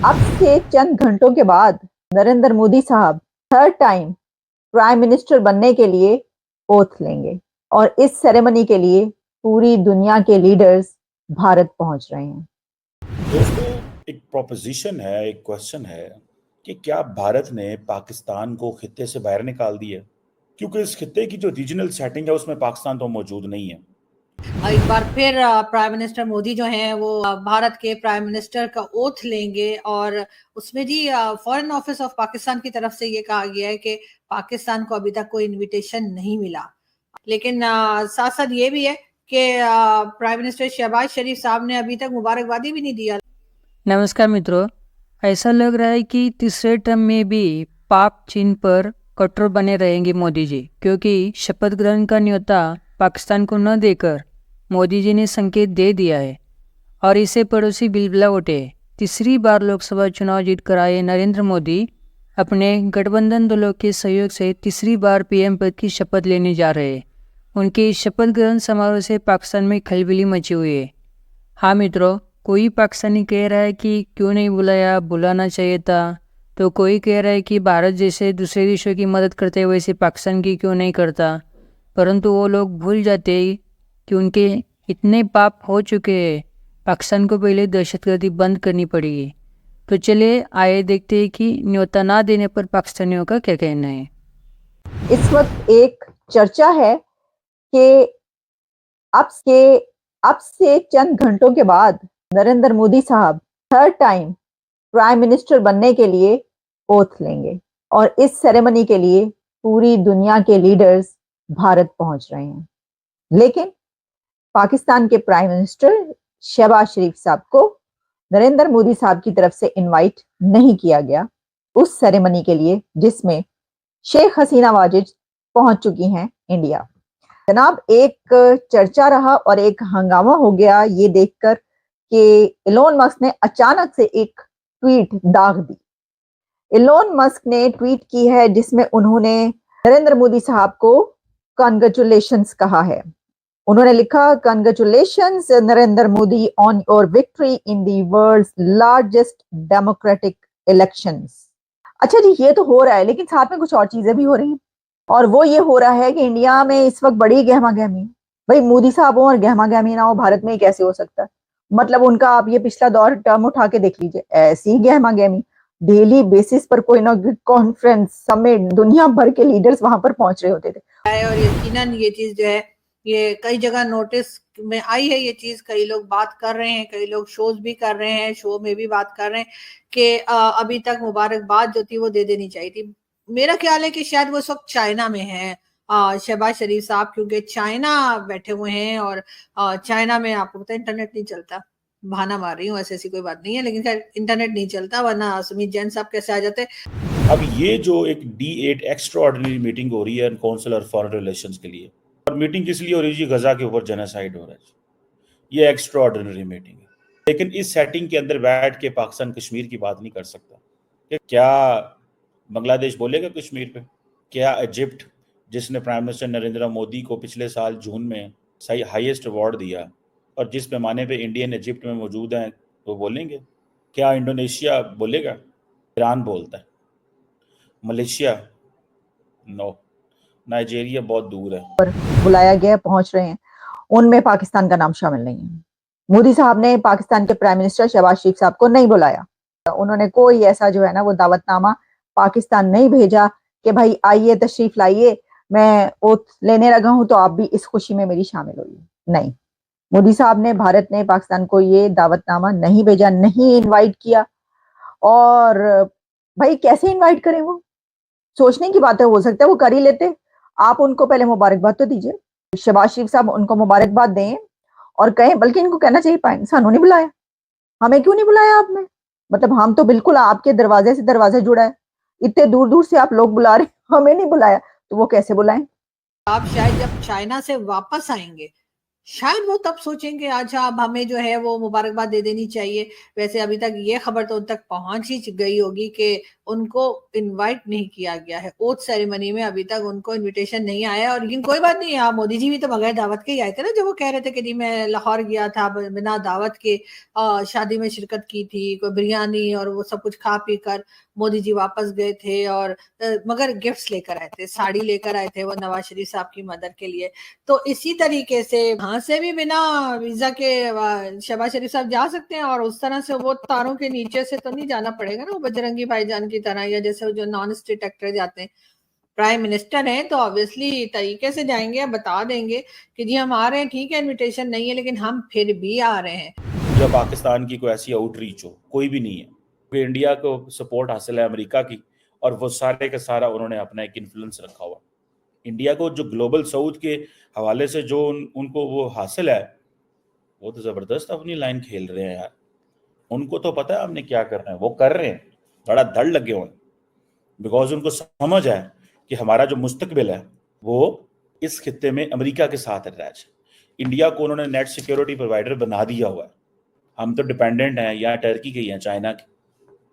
अब से चंद घंटों के बाद नरेंद्र मोदी साहब थर्ड टाइम प्राइम मिनिस्टर बनने के लिए ओथ लेंगे और इस सेरेमनी के लिए पूरी दुनिया के लीडर्स भारत पहुंच रहे हैं। दोस्तों, एक प्रोपोजिशन है, एक क्वेश्चन है कि क्या भारत ने पाकिस्तान को खित्ते से बाहर निकाल दिया? क्योंकि इस खित्ते की जो रीजनल सेटिंग है उसमें पाकिस्तान तो मौजूद नहीं है। एक बार फिर प्राइम मिनिस्टर मोदी जो हैं वो भारत के प्राइम मिनिस्टर का ओथ लेंगे और उसमें जी फॉरेन ऑफिस ऑफ पाकिस्तान की तरफ से ये कहा गया है कि पाकिस्तान को अभी तक कोई इनविटेशन नहीं मिला, लेकिन साथ साथ ये भी है कि प्राइम मिनिस्टर शहबाज शरीफ साहब ने अभी तक मुबारकबादी भी नहीं दिया। नमस्कार मित्रों, ऐसा लग रहा है कि तीसरे टर्म में भी पाक चीन पर कठोर बने रहेंगे मोदी जी, क्योंकि शपथ ग्रहण का न्योता पाकिस्तान को न देकर मोदी जी ने संकेत दे दिया है और इसे पड़ोसी बिलबिला उठे। तीसरी बार लोकसभा चुनाव जीतकर आए नरेंद्र मोदी अपने गठबंधन दलों के सहयोग से तीसरी बार पीएम पद की शपथ लेने जा रहे हैं। उनके शपथ ग्रहण समारोह से पाकिस्तान में खलबली मची हुई है। हाँ मित्रों, कोई पाकिस्तानी कह रहा है कि क्यों नहीं बुलाया, बुलाना चाहिए था। तो कोई कह रहा है कि भारत जैसे दूसरे देशों की मदद करते हुए वैसे पाकिस्तान की क्यों नहीं करता। परंतु वो लोग भूल जाते हैं कि उनके इतने पाप हो चुके हैं। पाकिस्तान को पहले दहशतगर्दी बंद करनी पड़ेगी। तो चलिए आइए देखते हैं कि न्योता ना देने पर पाकिस्तानियों का क्या कहना है। इस वक्त एक चर्चा है कि अब से चंद घंटों के बाद नरेंद्र मोदी साहब थर्ड टाइम प्राइम मिनिस्टर बनने के लिए ओथ लेंगे और इस सेरेमनी के लिए पूरी दुनिया के लीडर्स भारत पहुंच रहे हैं। लेकिन पाकिस्तान के प्राइम मिनिस्टर शहबाज शरीफ साहब को नरेंद्र मोदी साहब की तरफ से इनवाइट नहीं किया गया उस सेरेमनी के लिए जिसमें शेख हसीना वाजिद पहुंच चुकी हैं इंडिया। जनाब, एक चर्चा रहा और एक हंगामा हो गया ये देखकर कि इलोन मस्क ने अचानक से एक ट्वीट दाग दी। इलोन मस्क ने ट्वीट की है जिसमें उन्होंने नरेंद्र मोदी साहब को कॉन्ग्रेचुलेशंस कहा है। उन्होंने लिखा, congratulations Narendra Modi on your victory in the world's largest democratic elections. अच्छा जी, ये तो हो रहा है, लेकिन साथ में कुछ और चीजें भी हो रही हैं और वो ये हो रहा है कि इंडिया में इस वक्त बड़ी गहमा गहमी है। भाई मोदी साहब हो और गहमा गहमी ना हो, भारत में कैसे हो सकता है? मतलब उनका आप ये पिछला दौर टर्म उठा के देख लीजिए, ऐसी गहमा गहमी डेली बेसिस पर कोई ना कॉन्फ्रेंस समिट दुनिया भर के लीडर्स वहां पर पहुंच रहे होते थे। और यकीनन ये चीज जो है ये कई जगह नोटिस में आई है। ये चीज कई लोग बात कर रहे हैं, कई लोग शोज भी कर रहे हैं, शो में भी बात कर रहे हैं कि अभी तक मुबारकबाद जो थी वो दे देनी चाहिए थी। मेरा ख्याल है कि शायद वो इस वक्त चाइना में है शहबाज शरीफ साहब, क्योंकि चाइना बैठे हुए हैं और चाइना में आपको पता है इंटरनेट नहीं चलता। बहाना मार रही हूँ, ऐसी कोई बात नहीं है, लेकिन खैर इंटरनेट नहीं चलता, वरना सुमित जैन साहब कैसे आ जाते। अब ये जो एक D8 एक्स्ट्रा ऑर्डिनरी मीटिंग हो रही है काउंसिल और फॉरेन रिलेशंस के लिए, और मीटिंग किस लिए हो रही है? गजा के ऊपर जेनोसाइड हो रहा है। ये एक्स्ट्रा ऑर्डिनरी मीटिंग है, लेकिन इस सेटिंग के अंदर बैठ के पाकिस्तान कश्मीर की बात नहीं कर सकता। कि क्या बांग्लादेश बोलेगा कश्मीर पे? क्या इजिप्ट, जिसने प्राइम मिनिस्टर नरेंद्र मोदी को पिछले साल जून में सही हाईएस्ट अवार्ड दिया और जिस पैमाने पे इंडियन इजिप्ट में मौजूद हैं, वो बोलेंगे? क्या इंडोनेशिया बोलेगा? ईरान बोलता है। Malaysia no. नाइजीरिया बहुत दूर है। पर बुलाया गया, पहुंच रहे हैं, उनमें पाकिस्तान का नाम शामिल नहीं है। मोदी साहब ने पाकिस्तान के प्राइम मिनिस्टर शहबाज शरीफ साहब को नहीं बुलाया। उन्होंने कोई ऐसा जो है ना वो दावतनामा पाकिस्तान नहीं भेजा कि भाई आइए तशरीफ लाइए, मैं ओथ लेने लगा हूं तो आप भी इस खुशी में मेरी शामिल होइए। नहीं, मोदी साहब ने, भारत ने पाकिस्तान को ये दावतनामा नहीं भेजा, नहीं इनवाइट किया। और भाई कैसे इनवाइट करें? वो सोचने की बात है, हो सकता है वो कर ही लेते। आप उनको पहले मुबारकबाद तो दीजिए, शहबाज शरीफ साहब उनको मुबारकबाद दें और कहें, बल्कि इनको कहना चाहिए सानू नहीं बुलाया, हमें क्यों नहीं बुलाया आपने? मतलब हम तो बिल्कुल आपके दरवाजे से दरवाजे जुड़ा है, इतने दूर दूर से आप लोग बुला रहे, हमें नहीं बुलाया, तो वो कैसे बुलाएं? आप शायद जब चाइना से वापस आएंगे शायद वो तब सोचेंगे अच्छा अब हमें जो है वो मुबारकबाद दे देनी चाहिए। वैसे अभी तक ये खबर तो उन तक पहुंच ही गई होगी कि उनको इनवाइट नहीं किया गया है ओथ सेरेमनी में। अभी तक उनको इनविटेशन नहीं आया। और लेकिन कोई बात नहीं, आप मोदी जी भी तो बगैर दावत के ही आए थे ना, जब वो कह रहे थे कि जी मैं लाहौर गया था बिना दावत के, शादी में शिरकत की थी, कोई बिरयानी और वो सब कुछ खा पी कर मोदी जी वापस गए थे। और मगर गिफ्ट्स लेकर आए थे, साड़ी लेकर आए थे वो नवाज शरीफ साहब की मदर के लिए। तो इसी तरीके से यहाँ से भी बिना वीजा के शहबाज शरीफ साहब जा सकते हैं, और उस तरह से वो तारों के नीचे से तो नहीं जाना पड़ेगा ना, वो बजरंगी भाईजान की तरह, या जैसे जो नॉन स्टेट एक्टर जाते हैं। प्राइम मिनिस्टर हैं तो ऑब्वियसली तरीके से जाएंगे, बता देंगे कि जी हम आ रहे हैं, ठीक है इनविटेशन नहीं है लेकिन हम फिर भी आ रहे हैं। जब पाकिस्तान की कोई ऐसी आउटरीच हो, कोई भी नहीं है, क्योंकि इंडिया को सपोर्ट हासिल है अमेरिका की, और वो सारे का सारा उन्होंने अपना एक इन्फ्लुएंस रखा हुआ। इंडिया को जो ग्लोबल साउथ के हवाले से जो उनको वो हासिल है, वो तो ज़बरदस्त अपनी लाइन खेल रहे हैं यार। उनको तो पता है हमने क्या करना है, वो कर रहे हैं, बड़ा धड़ लगे हुए, बिकॉज उनको समझ है कि हमारा जो मुस्तकबिल है वो इस खित्ते में अमेरिका के साथ अटैच है। इंडिया को उन्होंने नेट सिक्योरिटी प्रोवाइडर बना दिया हुआ है। हम तो डिपेंडेंट हैं या टर्की के ही हैं, चाइना के।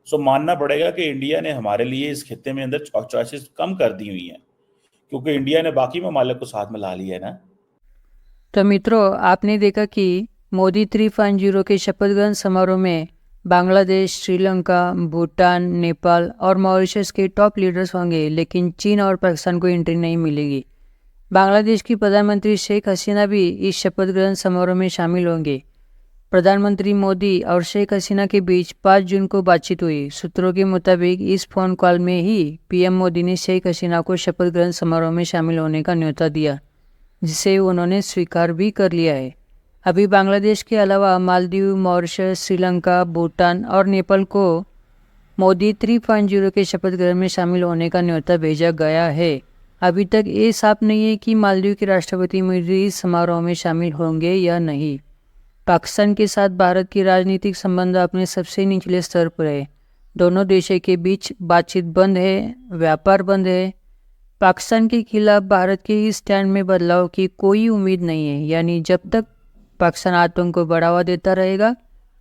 सो मानना पड़ेगा कि इंडिया ने हमारे लिए इस खित्ते में अंदर चॉइसेस कम कर दी हुई हैं, क्योंकि इंडिया ने बाकी ममालिक को साथ में ला लिया है ना। तो मित्रों, आपने देखा कि मोदी 3.0 के शपथ ग्रहण समारोह में बांग्लादेश, श्रीलंका, भूटान, नेपाल और मॉरिशस के टॉप लीडर्स होंगे, लेकिन चीन और पाकिस्तान को एंट्री नहीं मिलेगी। बांग्लादेश की प्रधानमंत्री शेख हसीना भी इस शपथ ग्रहण समारोह में शामिल होंगे। प्रधानमंत्री मोदी और शेख हसीना के बीच 5 जून को बातचीत हुई। सूत्रों के मुताबिक इस फोन कॉल में ही पीएम मोदी ने शेख हसीना को शपथ ग्रहण समारोह में शामिल होने का न्योता दिया, जिसे उन्होंने स्वीकार भी कर लिया है। अभी बांग्लादेश के अलावा मालदीव, मॉरिशस, श्रीलंका, भूटान और नेपाल को मोदी 3.0 के शपथ ग्रहण में शामिल होने का न्योता भेजा गया है। अभी तक ये साफ नहीं है कि मालदीव के राष्ट्रपति मोदी इस समारोह में शामिल होंगे या नहीं। पाकिस्तान के साथ भारत की राजनीतिक संबंध अपने सबसे निचले स्तर पर है। दोनों देशों के बीच बातचीत बंद है, व्यापार बंद है। पाकिस्तान के खिलाफ भारत के इस स्टैंड में बदलाव की कोई उम्मीद नहीं है। यानी जब तक पाकिस्तान आतंक को बढ़ावा देता रहेगा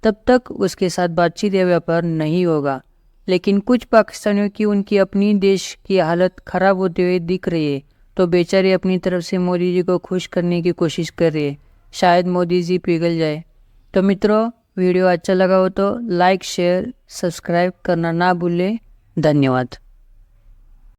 तब तक उसके साथ बातचीत या व्यापार नहीं होगा। लेकिन कुछ पाकिस्तानियों की उनकी अपनी देश की हालत खराब होते हुए दिख रही है, तो बेचारे अपनी तरफ से मोदी जी को खुश करने की कोशिश कर रहे हैं। शायद मोदी जी पिघल जाए। तो मित्रों, वीडियो अच्छा लगा हो तो लाइक, शेयर, सब्सक्राइब करना ना भूलें। धन्यवाद।